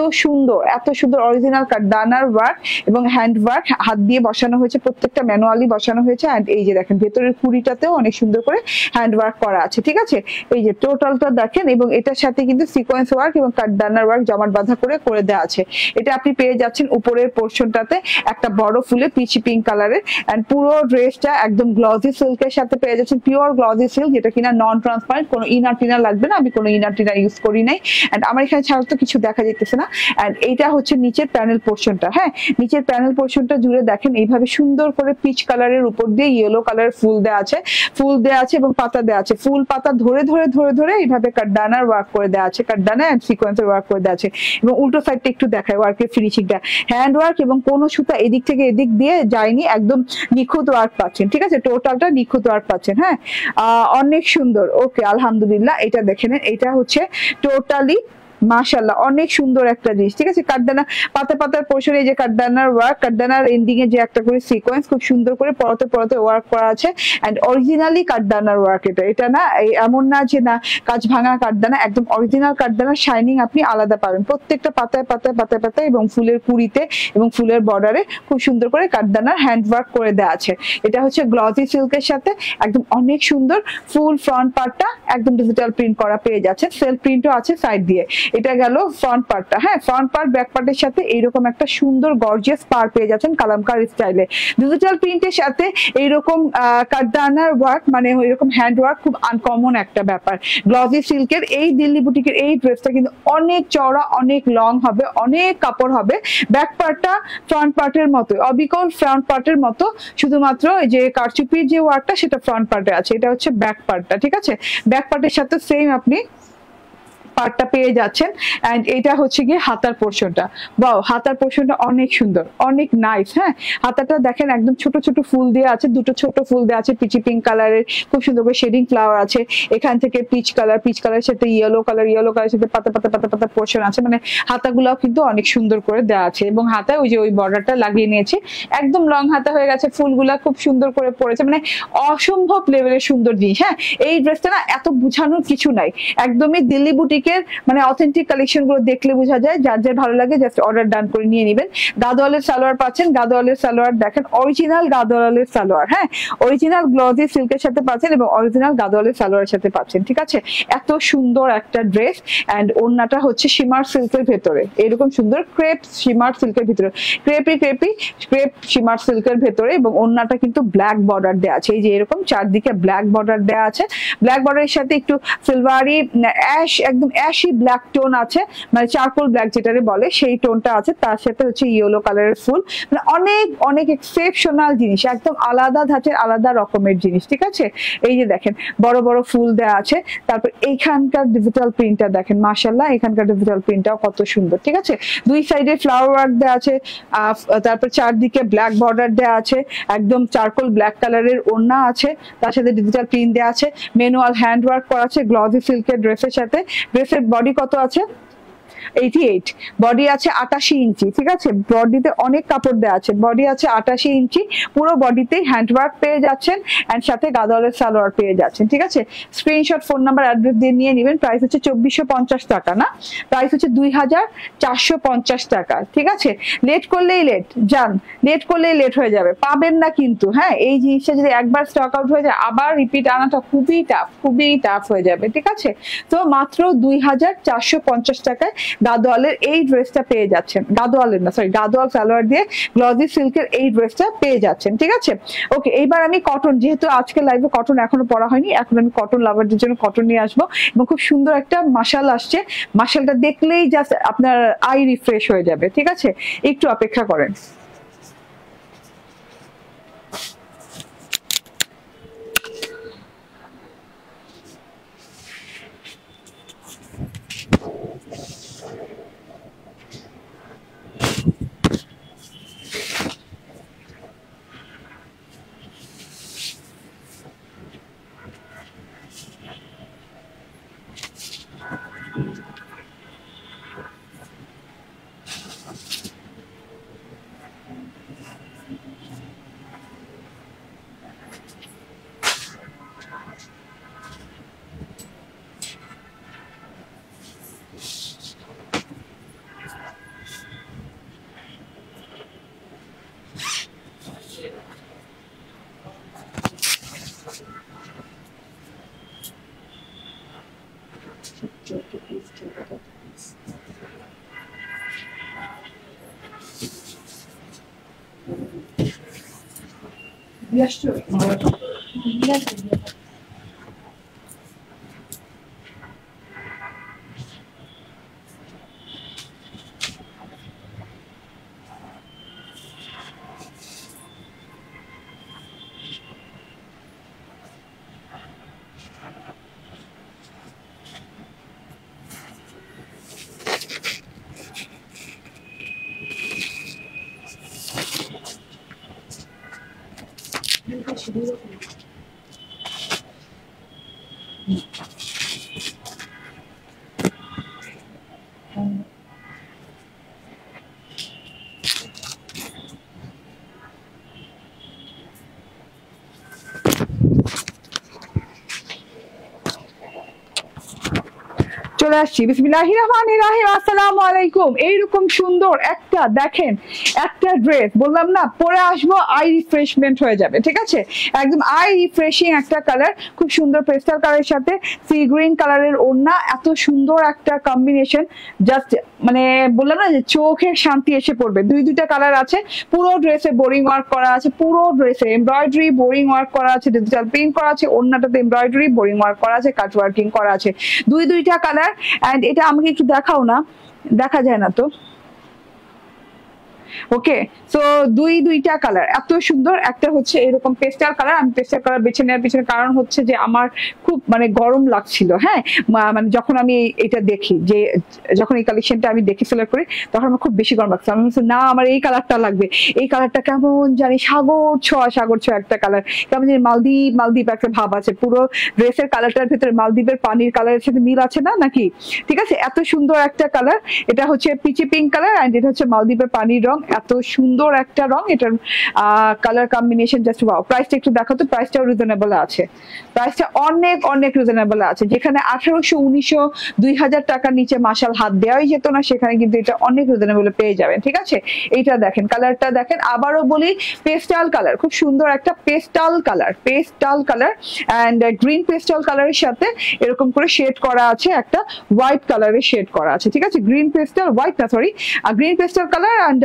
সুন্দর অরিজিনাল কাঠদানার ওয়ার্ক এবং হ্যান্ড ওয়ার্ক, হাত দিয়ে বসানো হয়েছে, প্রত্যেকটা ম্যানুয়ালি বসানো হয়েছে। এন্ড এই যে দেখেন ভেতরের কুড়িটাতেও অনেক সুন্দর করে হ্যান্ড ওয়ার্ক করা আছে, ঠিক আছে। এই যে টোটালটা দেখেন, এবং এটার সাথে কিন্তু সিকোয়েন্স ওয়ার্ক এবং কাঠদানার ওয়ার্ক জমাট বাঁধা করে দেওয়া আছে। এটা আপনি পেয়ে যাচ্ছেন উপরের পোর্শনটাতে একটা বড় ফুলে পিচি পিঙ্ক কালারের। এন্ড পুরো ড্রেসটা একদম গ্লজি সিল্কের সাথে পেয়ে যাচ্ছেন, পিওর গ্লজি সিল্ক, যেটা কিনা নন ট্রান্সপারেন্ট, কোনো ইনার টিনার লাগবে না, আমি কোনো ইনার টিনার ইউজ করি নাই। এন্ড আমার এখানে ছাড়া তো কিছু দেখা যেতেছে না। এন্ড এইটা হচ্ছে নিচের প্যানেল পোর্শনটা, হ্যাঁ নিচের প্যানেল পোর্শনটা জুড়ে দেখেন এইভাবে সুন্দর করে পিচ কালারের উপর দিয়ে ইয়েলো কালার ফুল দেওয়া আছে এবং পাতা দেওয়া আছে। ফুল পাতা ধরে ধরে ধরে ধরে এইভাবে কাঠদানার ওয়ার্ক করে দেওয়া আছে, কাঠদানা এন্ড সিকোয়েন্সের ওয়ার্ক করে দেওয়া আছে। এবং উল্টো সাইডটা একটু দেখায় ওয়ার্কের ফিনিশিংটা, হ্যান্ড ওয়ার্ক এবং কোনো সুতা এদিক থেকে এদিক দিয়ে যায়নি, একদম নিখুঁত ওয়ার্ক পাচ্ছেন, ঠিক আছে টোটালটা নিখুঁত ওয়ার্ক পাচ্ছেন, হ্যাঁ অনেক সুন্দর। ওকে আলহামদুলিল্লাহ, এটা দেখে নেন, এটা হচ্ছে টোটালি মাশাআল্লাহ অনেক সুন্দর একটা জিনিস, ঠিক আছে। কাঠদানা পাতা পাতার পোর্শনে যে কাঠদানার ওয়ার্ক, কাঠদানার এন্ডিং এ যে একটা করে সিকোয়েন্স খুব সুন্দর করে পরতে পরতে ওয়ার্ক করা আছে। এন্ড অরিজিনালি কাঠদানার ওয়ার্ক, এটা না এমন না যে না কাঁচ ভাঙা কাঠদানা, একদম অরিজিনাল কাঠদানার শাইনিং আপনি আলাদা পাবেন প্রত্যেকটা পাতায় পাতায় পাতায় পাতায়, এবং ফুলের কুড়িতে এবং ফুলের বর্ডারে খুব সুন্দর করে কাঠদানার হ্যান্ড ওয়ার্ক করে দেওয়া আছে। এটা হচ্ছে গ্লজি সিল্কের সাথে একদম অনেক সুন্দর ফুল ফ্রন্ট পার্টটা একদম ডিজিটাল প্রিন্ট করা পেয়ে যাচ্ছে, সেলফ প্রিন্টও আছে সাইড দিয়ে। এটা গেল ফ্রন্ট পার্টটা, হ্যাঁ ফ্রন্ট পার্ট ব্যাক পার্টের সাথে এইরকম একটা সুন্দর গর্জিয়াস পার পেয়ে যাচ্ছেন কালামকার স্টাইলে। ডিজিটাল প্রিন্টের সাথে এইরকম কাঠদানার ওয়ার্ক মানে এরকম হ্যান্ড ওয়ার্ক খুব আনকমন একটা ব্যাপার। গ্লজি সিল্কের এই দিল্লি বুটিকের এই ড্রেসটা কিন্তু অনেক চওড়া, অনেক লং হবে, অনেক কাপড় হবে। ব্যাক পার্টটা ফ্রন্ট পার্টের মতো, অবিকল ফ্রন্ট পার্টের মতো, শুধুমাত্র এই যে কারচুপির যে ওয়ার্কটা সেটা ফ্রন্ট পার্টে আছে, এটা হচ্ছে ব্যাক পার্টটা, ঠিক আছে। ব্যাক পার্টের সাথে সেম আপনি পার্টটা পেয়ে যাচ্ছেন। এন্ড এটা হচ্ছে গিয়ে হাতার পোর্শনটা, বাও হাতার পোর্শনটা অনেক সুন্দর, অনেক নাইস, হ্যাঁ হাতাটা দেখেন একদম ছোট ছোট ফুল দিয়ে আছে, দুটো ছোট ফুল দেওয়া আছে পিচি পিঙ্ক কালারের, খুব সুন্দর করে শেডিং ফ্লাওয়ার আছে। এখান থেকে পিচ কালারের সাথে ইয়েলো কালারের সাথে পাতা পাতা পাতা পাতা পোর্শন আছে, মানে হাতাগুলাও কিন্তু অনেক সুন্দর করে দেওয়া আছে। এবং হাতায় ওই যে ওই বর্ডারটা লাগিয়ে নিয়েছে, একদম লং হাতা হয়ে গেছে, ফুলগুলা খুব সুন্দর করে পড়েছে, মানে অসম্ভব লেভেলের সুন্দর জিনিস। হ্যাঁ এই ড্রেসটা না এত বুঝানোর কিছু নাই, একদমই দিল্লি বুটিক মানে অথেন্টিক কালেকশন গুলো দেখলে বোঝা যায়, যার যার ভালো লাগে জাস্ট অর্ডার ডান করে নিয়ে নেবেন। গাদোয়ালের সালোয়ার পাচ্ছেন, গাদোয়ালের সালোয়ার দেখেন অরিজিনাল গাদোয়ালের সালোয়ার, হ্যাঁ অরিজিনাল গ্লজি সিল্কের সাথে পাচ্ছেন এবং অরিজিনাল গাদোয়ালের সালোয়ারের সাথে পাচ্ছেন, ঠিক আছে। এত সুন্দর একটা ড্রেস। এন্ড ওড়নাটা হচ্ছে শিমার সিল্কের ভেতরে, এরকম সুন্দর ক্রেপ শিমার সিল্কের ভিতরে, ক্রেপ শিমার সিল্কের ভেতরে, এবং ওড়নাটা কিন্তু ব্ল্যাক বর্ডার দেওয়া আছে, এই যে এরকম চারদিকে ব্ল্যাক বর্ডার দেওয়া আছে। ব্ল্যাক বর্ডারের সাথে একটু সিলভারি অ্যাশ, একদম অ্যাশি ব্ল্যাক টোন আছে, মানে চারকোল ব্ল্যাক যেটারে বলে সেই টোনটা আছে, তার সাথে হচ্ছে ইয়েলো কালারের ফুল, মানে অনেক অনেক এক্সেপশনাল জিনিস, একদম আলাদা ধাঁচের আলাদা রকমের জিনিস, ঠিক আছে। এই যে দেখেন বড় বড় ফুল দেওয়া আছে, তারপর এইখানকার ডিজিটাল প্রিন্টটা দেখেন মাশাআল্লাহ, এখানকার ডিজিটাল প্রিন্টটাও কত সুন্দর, ঠিক আছে। দুই সাইডে ফ্লাওয়ার ওয়ার্ক দেওয়া আছে, তারপর চারদিকে ব্ল্যাক বর্ডার দেওয়া আছে, একদম চারকোল ব্ল্যাক কালারের ওড়না আছে, তার সাথে ডিজিটাল প্রিন্ট দেওয়া আছে, ম্যানুয়াল হ্যান্ড ওয়ার্ক করা আছে গ্লজি সিল্কের ড্রেসের সাথে। ড্রেসের বডি কত আছে? 88, বডি আছে 88 ইঞ্চি, ঠিক আছে, বডিতে অনেক কাপড় দেওয়া আছে, বডি আছে 88 ইঞ্চি, পুরো বডিতেই হ্যান্ডওয়ার্ক পেয়ে যাচ্ছেন এন্ড সাথে গাদোয়ালের সালোয়ার পেয়ে যাচ্ছেন, ঠিক আছে। স্ক্রিনশট, ফোন নাম্বার, অ্যাড্রেস দিয়ে নিয়ে নেবেন। প্রাইস হচ্ছে 2450 টাকা, না প্রাইস হচ্ছে 2450 টাকা, ঠিক আছে। লেট করলেই লেট যান, লেট করলেই লেট হয়ে যাবে, পাবেন না কিন্তু, হ্যাঁ। এই জিনিসটা যদি একবার স্টক আউট হয়ে যায় আবার রিপিট আনাটা খুবই টাফ হয়ে যাবে, ঠিক আছে। তো মাত্র 2450 টাকায় গাদোয়ালের এই ড্রেসটা পেয়ে যাচ্ছেন, গাদোয়াল সালোয়ার দিয়ে গ্লজি সিল্কের এই ড্রেসটা পেয়ে যাচ্ছেন, ঠিক আছে। ওকে, এইবার আমি কটন, যেহেতু আজকে লাইভে কটন এখনো পরা হয়নি, এখন আমি কটন লাভারদের জন্য কটন নিয়ে আসবো এবং খুব সুন্দর একটা মাশাল আসছে, মাশালটা দেখলেই জাস্ট আপনার আই রিফ্রেশ হয়ে যাবে, ঠিক আছে। একটু অপেক্ষা করেন। চলে আসছি। বিসমিল্লাহির রহমানির রহিম। আসসালামু আলাইকুম। এইরকম সুন্দর একটা দেখেন, একটা ড্রেস বললাম না পরে আসবো আই রিফ্রেশমেন্ট হয়ে যাবে, ঠিক আছে। একদম আই রিফ্রেশিং একটা কালার, খুব সুন্দর পেস্টাল কালারের সাথে সি গ্রিন কালারের ওড়না, এত সুন্দর একটা কম্বিনেশন, জাস্ট মানে বললাম না যে চোখের শান্তি এসে পড়বে। দুইটা কালার আছে, পুরো ড্রেসে বোরিং ওয়ার্ক করা আছে, পুরো ড্রেসে এমব্রয়ডারি বোরিং ওয়ার্ক করা আছে, ডিজিটাল প্রিন্ট করা আছে, ওড়নাটাতে এমব্রয়ডারি বোরিং ওয়ার্ক করা আছে, কাট ওয়ার্কিং করা আছে, দুইটা কালার। এন্ড এটা আমাকে একটু দেখাও না, দেখা যায় না তো। ওকে, সো দুইটা কালার এত সুন্দর। একটা হচ্ছে এরকম পেস্টাল কালার, আমি পেস্টাল কালার বেছে নেওয়ার পিছনে কারণ হচ্ছে যে আমার খুব মানে গরম লাগছিল, হ্যাঁ, মানে যখন আমি এটা দেখি, যে যখন এই কালেকশনটা আমি দেখে সিলেক্ট করি তখন আমার খুব বেশি গরম লাগছে। আমি বলছি না আমার এই কালারটা লাগবে, এই কালারটা কেমন জানি সাগর ছোঁয়া একটা কালার, কেমন জানি মালদ্বীপ একটা ভাব আছে, পুরো ড্রেসের কালারটার ভিতরে মালদ্বীপের পানির কালারের সাথে মিল আছে না নাকি, ঠিক আছে। এত সুন্দর একটা কালার, এটা হচ্ছে পিচি পিঙ্ক কালার এন্ড এটা হচ্ছে মালদ্বীপের পানির রং, এত সুন্দর একটা রং, এটার কালার কম্বিনেশন জাস্ট ওয়াও। প্রাইসটা একটু দেখো তো, প্রাইসটাও রিজনেবল আছে, প্রাইসটা অনেক রিজনেবল আছে। যেখানে 1800, 1900, 2000 টাকার নিচে মাশাল হাত দেওয়াই যেত না, সেখানে কিন্তু এটা অনেক রিজনেবল পেয়ে যাবেন, ঠিক আছে। এইটা দেখেন, কালারটা দেখেন, আবারও বলি পেস্টাল কালার, খুব সুন্দর একটা pastel colour and green pastel কালারের সাথে এরকম করে শেড করা আছে, একটা হোয়াইট কালারের শেড করা আছে, ঠিক আছে। গ্রিন পেস্টাল হোয়াইট না sorry green pastel colour and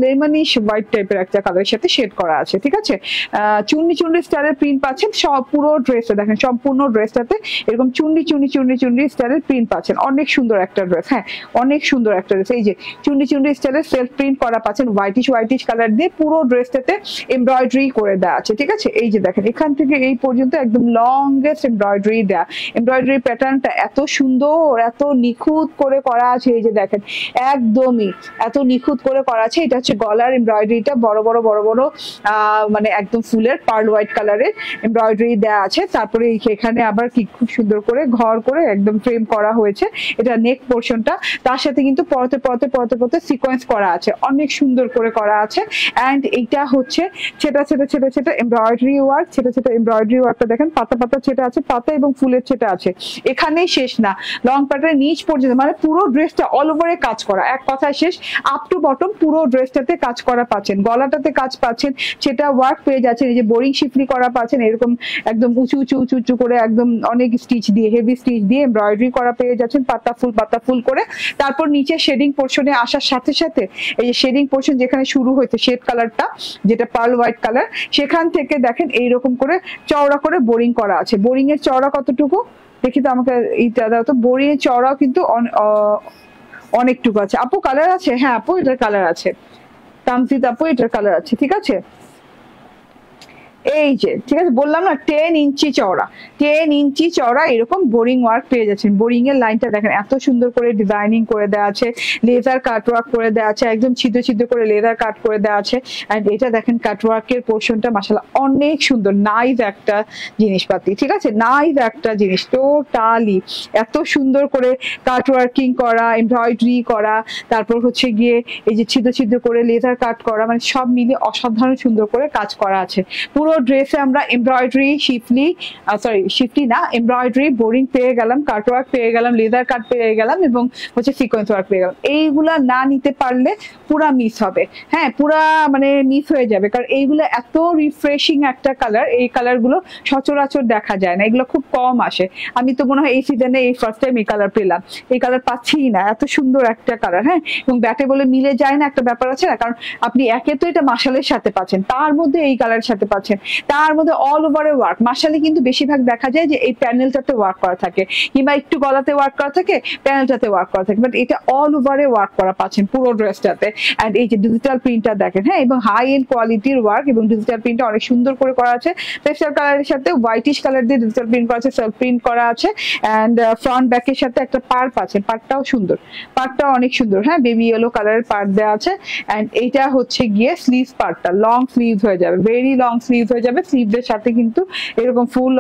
lemonish white টাইপের একটা কালারের সাথে শেড করা আছে, ঠিক আছে। চুন্নি স্টাইলের প্রিন্ট পাচ্ছেন সব পুরো ড্রেসে, দেখেন সম্পূর্ণ ড্রেসটাতে এরকম চুন্নি স্টাইলের প্রিন্ট পাচ্ছেন, অনেক সুন্দর একটা ড্রেস, হ্যাঁ অনেক সুন্দর একটা ড্রেস। এই যে চুন্নি স্টাইলের সেলফ প্রিন্ট করা পাচ্ছেন হোয়াইটিশ কালার দিয়ে, পুরো ড্রেসটাতে এমব্রয়ডারি করে দেওয়া আছে, ঠিক আছে। এই যে দেখেন এখান থেকে এই পর্যন্ত একদম লংগেস্ট এমব্রয়ডারি দেওয়া, এমব্রয়ডারি প্যাটার্নটা এত সুন্দর, এত নিখুঁত করে করা আছে। এই যে দেখেন একদমই এত নিখুঁত করে করা আছে। এটা হচ্ছে গলার এমব্রয়ডারিটা, বড় বড় বড় বড় মানে একদম ফুলের পার্ল হোয়াইট কালারের এমব্রয়ডারি দেওয়া আছে। তারপরে এখানে আবার কি খুব সুন্দর করে ঘর করে একদম ফ্রেম করা হয়েছে, এটা নেক পোর্শনটা। তার সাথে কিন্তু পরতে পরতে পরতে পরতে সিকোয়েন্স করা আছে, অনেক সুন্দর করে করা আছে। অ্যান্ড এইটা হচ্ছে ছেটা ছেটা ছেটা ছেটা এমব্রয়ডারি ওয়ার্ক, ছেটা ছেটা এমব্রয়ডারি ওয়ার্কটা দেখেন, পাতা পাতা ছেটা আছে, পাতা এবং ফুলের ছেটা আছে। এখানেই শেষ না, লং প্যাটার্নের নিচ পর্যন্ত মানে পুরো ড্রেসটা অল ওভারে কাজ করা, এক কথায় শেষ, আপ টু বটম পুরো ড্রেসটাতে কাজ করা পাচ্ছেন, গলাটাতে কাজ পাচ্ছেন, সেটা ওয়ার্ক পেয়ে যাচ্ছেন, এই যে বোরিং শিফলি করা পাচ্ছেন, এরকম একদম উঁচু উঁচু উঁচু উঁচু করে একদম অনেক স্টিচ দিয়ে, হেভি স্টিচ দিয়ে এমব্রয়ডারি করা পেয়ে যাচ্ছেন, পাতা ফুল করে। তারপর নিচে শেডিং পোর্শনে আসার সাথে সাথে এই যে শেডিং পোর্শন যেখানে শুরু হয়েছে শেড কালারটা যেটা পার্ল হোয়াইট কালার, সেখান থেকে দেখেন এইরকম করে চওড়া করে বোরিং করা আছে। বোরিং এর চওড়া কতটুকু দেখি তো আমাকে, এইটা দাও তো। বোরিং এর চওড়াও কিন্তু অনেকটুকু আছে। আপু কালার আছে? হ্যাঁ আপু এটার কালার আছে, তামজিদ আপু এটার কালার আছে, ঠিক আছে। এই যে ঠিক আছে বললাম না 10 ইঞ্চি চওড়া, 10 ইঞ্চি চওড়া এরকম বোরিং ওয়ার্ক পেয়ে যাচ্ছেন। বোরিং এর লাইনটা দেখেন এত সুন্দর করে ডিজাইনিং করে দেওয়া আছে, লেজার কাট ওয়ার্ক করে দেওয়া আছে, একদম ছিদ্র ছিদ্র করে লেজার কাট করে দেওয়া আছে। এন্ড এটা দেখেন কাট ওয়ার্কের পোর্শনটা মাশাআল্লাহ অনেক সুন্দর, নাইস একটা জিনিসপাতি, ঠিক আছে, নাইস একটা জিনিস, টোটালি এত সুন্দর করে কাট ওয়ার্কিং করা, এমব্রয়ডারি করা, তারপর হচ্ছে গিয়ে এই যে ছিদ্র ছিদ্র করে লেজার কাট করা, মানে সব মিলিয়ে অসাধারণ সুন্দর করে কাজ করা আছে। পুরো ড্রেসে আমরা এমব্রয়ডারি শিফলি না এমব্রয়ডারি বোরিং পেয়ে গেলাম, কাট ওয়ার্ক পেয়ে গেলাম, লেদার কাট পেয়ে গেলাম এবং হচ্ছে সিকোয়েন্স ওয়ার্ক পেয়ে গেলাম। এইগুলা না নিতে পারলে পুরা মিস হবে, হ্যাঁ পুরা মানে মিস হয়ে যাবে, কারণ এইগুলো এত রিফ্রেশিং একটা কালার, এই কালার গুলো সচরাচর দেখা যায় না, এগুলো খুব কম আসে। আমি তো মনে হয় এই সিজনে এই ফার্স্ট টাইম এই কালার পেলাম, এই কালার পাচ্ছি না, এত সুন্দর একটা কালার। হ্যাঁ এবং ব্যাটে বলে মিলে যায় না একটা ব্যাপার আছে না, কারণ আপনি একে তো এটা মাশালের সাথে পাচ্ছেন, তার মধ্যে এই কালারের সাথে পাচ্ছেন, তার মধ্যে অল ওভারে ওয়ার্ক। মাশালে কিন্তু বেশিরভাগ দেখা যায় যে এই প্যানেলটাতে ওয়ার্ক করা থাকে কিংবা একটু গলাতে ওয়ার্ক করা থাকে, প্যানেলটাতে ওয়ার্ক করা থাকে, বাট এটা অল ওভারে ওয়ার্ক করা পাচ্ছেন পুরো ড্রেসটাতে। এন্ড এই যে ডিজিটাল প্রিন্টটা দেখেন, হ্যাঁ এবং হাই এন্ড কোয়ালিটির ওয়ার্ক, এবং ডিজিটাল প্রিন্টটা অনেক সুন্দর করে করা আছে, পেস্টাল কালারের সাথে হোয়াইটিশ কালার দিয়ে ডিজিটাল প্রিন্ট করা আছে, সেলফ প্রিন্ট করা আছে। এন্ড ফ্রন্ট ব্যাকের সাথে একটা পার পাচ্ছেন, পারটাও সুন্দর, পারটাও অনেক সুন্দর, হ্যাঁ বেবি ইয়েলো কালারের পার দেওয়া আছে। এন্ড এইটা হচ্ছে গিয়ে স্লিভ পার্টটা, লং স্লিভ হয়ে যাবে, ভেরি লং স্লিভ হয়ে যাবে, স্লিভের সাথে কিন্তু এরকম ফুল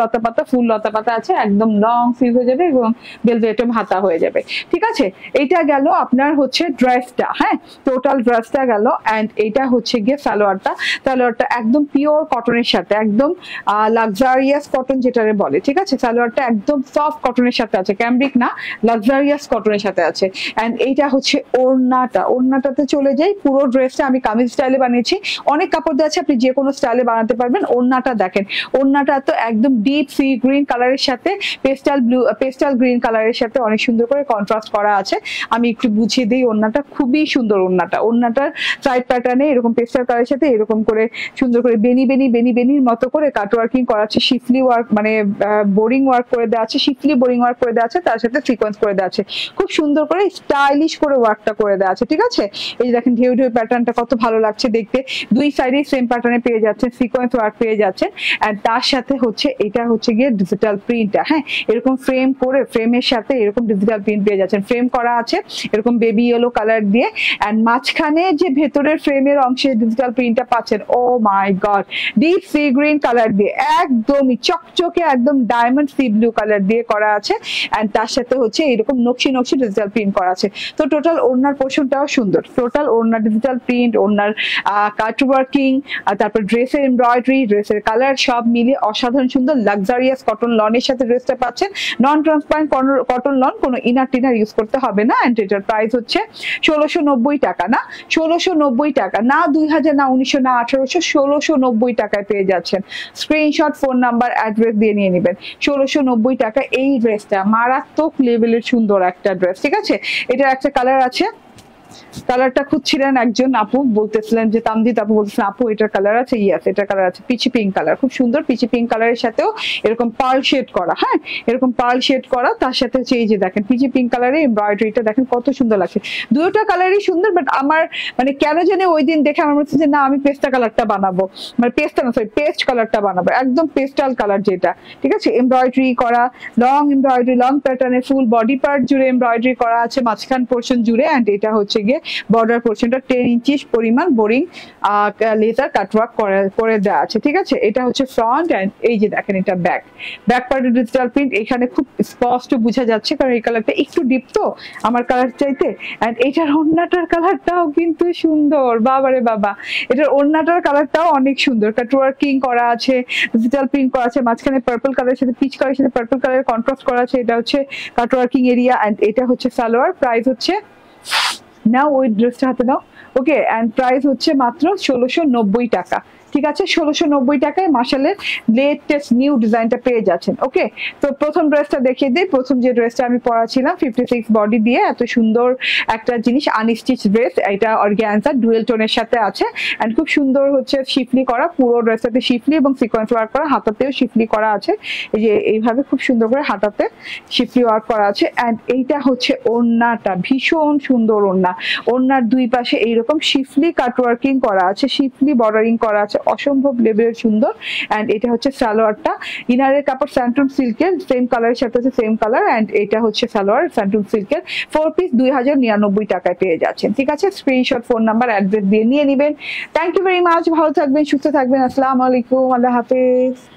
লতা পাতা আছে, একদম লং স্লিভ হয়ে যাবে এবং বেলভেটম হাতা হয়ে যাবে, ঠিক আছে। এইটা গেল আপনার হচ্ছে ড্রেসটা, হ্যাঁ টোটাল ড্রেসটা গেল। এন্ড এইটা হচ্ছে গিয়ে সালোয়ারটা, সালোয়ারটা একদম পিওর কটনের সাথে, একদম লাক্সারিয়াস কটন যেটারে বলে, ঠিক আছে। সালোয়ারটা একদম সফট কটনের সাথে আছে, ক্যামব্রিক না, লাক্সারিয়াস কটনের সাথে আছে। এন্ড এইটা হচ্ছে ওড়নাটা, ওড়নাটাতে চলে যাই। পুরো ড্রেসটা আমি কামিজ স্টাইলে বানিয়েছি, অনেক কাপড় দেওয়া আছে, আপনি যে কোনো স্টাইলে বানাতে পারবেন। ওড়নাটা দেখেন, ওড়নাটা তো একদম ডিপ সি গ্রিন কালারের সাথে পেস্টাল গ্রিন কালারের সাথে অনেক সুন্দর করে কন্ট্রাস্ট করা আছে। আমি একটু বুঝিয়ে দিই, ওড়নাটা খুবই সুন্দর, ওড়নাটার সাইড প্যাটার্নে এরকম পেস্টাল কালারের সাথে এরকম করে সুন্দর করে বেনির মতো করে কাট ওয়ার্কিং করা আছে, শিফলি ওয়ার্ক মানে বোরিং ওয়ার্ক করে দেওয়া আছে, শিফলি বোরিং ওয়ার্ক করে দেওয়া আছে, তার সাথে সিকোয়েন্স করে দেওয়া আছে, খুব সুন্দর করে স্টাইলিশ করে ওয়ার্কটা করে দেওয়া আছে, ঠিক আছে। এই যে দেখেন ঢেউ প্যাটার্নটা কত ভালো লাগছে দেখতে, দুই সাইডে সেম প্যাটার্নে পেয়ে যাচ্ছে, সিকোয়েন্স ওয়ার্ক পেয়ে যাচ্ছে। আর তার সাথে হচ্ছে এটা হচ্ছে গিয়ে ডিজিটাল প্রিন্টটা, হ্যাঁ এরকম ফ্রেম করে, ফ্রেমের সাথে এরকম ডিজিটাল প্রিন্ট পেয়ে যাচ্ছেন, ফ্রেম করা আছে এরকম বেবি ইয়েলো কালার দিয়ে। এন্ড মাঝখানে যে ভেতরের ফ্রেমের অংশে ডিজিটাল প্রিন্টটা পাচ্ছেন, oh my god, deep sea green colour দিয়ে একদমই চকচকে একদম ডায়মন্ড সি ব্লু কালার দিয়ে করা আছে। এন্ড তার সাথে হচ্ছে এরকম নকশি ডিজিটাল প্রিন্ট করা আছে। তো টোটাল ওড়নার পোর্শনটাও সুন্দর, টোটাল ওড়নার ডিজিটাল প্রিন্ট, ওড়নার কাট ওয়ার্কিং, তারপর ড্রেসের এমব্রয়ডারি, ড্রেসের কালার সব মিলিয়ে অসাধারণ সুন্দর লাক্সারিয়াস কটন লনের সাথে ড্রেসটা পাচ্ছেন। নন ট্রান্সপারেন্ট কটন লন, কোনো ইনার টিনার ইউজ করতে হবে না। এন্ড এটার প্রাইস হচ্ছে 1690 টাকা, না 1690 টাকা, না 2000, না 1900, না 1800, 1690 টাকায় পেয়ে যাচ্ছেন। স্ক্রিনশট, ফোন নাম্বার, অ্যাড্রেস দিয়ে নিয়ে নেবেন। 1690 টাকা এই ড্রেসটা, মারাত্মক লেভেলের সুন্দর একটা ড্রেস, ঠিক আছে। এটার একটা কালার আছে, কালারটা খুঁজছিলেন একজন আপু, বলতেছিলেন যে তামজিদ আপু বলতেছিলেন আপু এটার কালার আছে, ইয়াস এটার কালার আছে, পিচি পিঙ্ক কালার, খুব সুন্দর পিচি পিঙ্ক কালারের সাথেও এরকম পার্ল শেড করা, হ্যাঁ এরকম পার্ল শেড করা, তার সাথে হচ্ছে এই যে দেখেন পিচি পিঙ্ক কালারের এমব্রয়ডারিটা দেখেন কত সুন্দর লাগছে। দুটোটা কালারই সুন্দর, বাট আমার মানে কেন জানি ওই দিন দেখে আমার মনে হচ্ছে যে না আমি পেস্টা কালারটা বানাবো, মানে পেস্টা না সরি পেস্ট কালারটা বানাবো, একদম পেস্টাল কালার যেটা, ঠিক আছে। এমব্রয়ডারি করা, লং এমব্রয়ডারি, লং প্যাটার্নে ফুল বডি পার্ট জুড়ে এমব্রয়ডারি করা আছে, মাঝখান পোর্শন জুড়ে। এন্ড এটা হচ্ছে গিয়ে বর্ডার পোর্শনটা 10 ইঞ্চি পরিমাণ বোরিং লেজার কাটওয়ার্ক করে দেওয়া আছে, ঠিক আছে। এটা হচ্ছে ফ্রন্ট অ্যান্ড এই যে দেখেন এটা ব্যাক পার্টের ডিজিটাল প্রিন্ট এখানে খুব স্পষ্ট বোঝা যাচ্ছে, কারণ এই কালারটা একটু ডিপ তো আমার কালার চাইতে। অ্যান্ড এটার ওড়নাটার কালারটাও কিন্তু সুন্দর, বাবারে বাবা, এটার ওড়নাটার কালারটাও অনেক সুন্দর, কাটওয়ার্কিং করা আছে, ডিজিটাল প্রিন্ট করা আছে, মাঝখানে পার্পল কালারের সাথে পিচ কালারের সাথে পার্পল কালারের কন্ট্রাস্ট করা আছে। এটা হচ্ছে কাটওয়ার্কিং এরিয়া অ্যান্ড এটা হচ্ছে সালোয়ার। প্রাইস হচ্ছে নাও ওই ড্রেসটা হাতে নাও, ওকে। অ্যান্ড প্রাইস হচ্ছে মাত্র 1690 টাকা, ঠিক আছে। 1690 টাকায় মাশালের লেটেস্ট নিউ ডিজাইনটা পেয়ে যাচ্ছেন, ওকে। তো প্রথম ড্রেসটা দেখিয়ে দিই। প্রথম যে ড্রেসটা আমি পরাছিলাম 56 বডি দিয়ে এত সুন্দর একটা জিনিস, আনস্টিচ ড্রেস, এটা অর্গানজা ডুয়েল টোনের সাথে আছে এন্ড খুব সুন্দর হচ্ছে শিফলি করা, পুরো ড্রেসটাতে শিফলি এবং সিকোয়েন্স ওয়ার্ক করা, হাতাতেও শিফলি করা আছে, এই যে এইভাবে খুব সুন্দর করে হাতাতে শিফলি ওয়ার্ক করা আছে। এন্ড এইটা হচ্ছে ওড়নাটা, ভীষণ সুন্দর ওড়না, ওড়নার দুই পাশে এইরকম শিফলি কাটওয়ার্কিং করা আছে, শিফলি বর্ডারিং করা আছে, অসম্ভব লেভেলের সুন্দর। এন্ড এটা হচ্ছে সালোয়ারটা, ইনারের কাপড় স্যান্টুন সিল্কের, সেম কালারের সাথে হচ্ছে সেম কালার। এন্ড এটা হচ্ছে সালোয়ার স্যান্টুন সিল্কের, 4 পিস 2099 টাকায় পেয়ে যাচ্ছেন, ঠিক আছে। স্ক্রিনশট, ফোন নাম্বার, অ্যাড্রেস দিয়ে নিয়ে নেবেন। থ্যাংক ইউ ভেরি মাচ, ভালো থাকবেন, সুস্থ থাকবেন, আসসালামু আলাইকুম, আল্লাহ হাফেজ।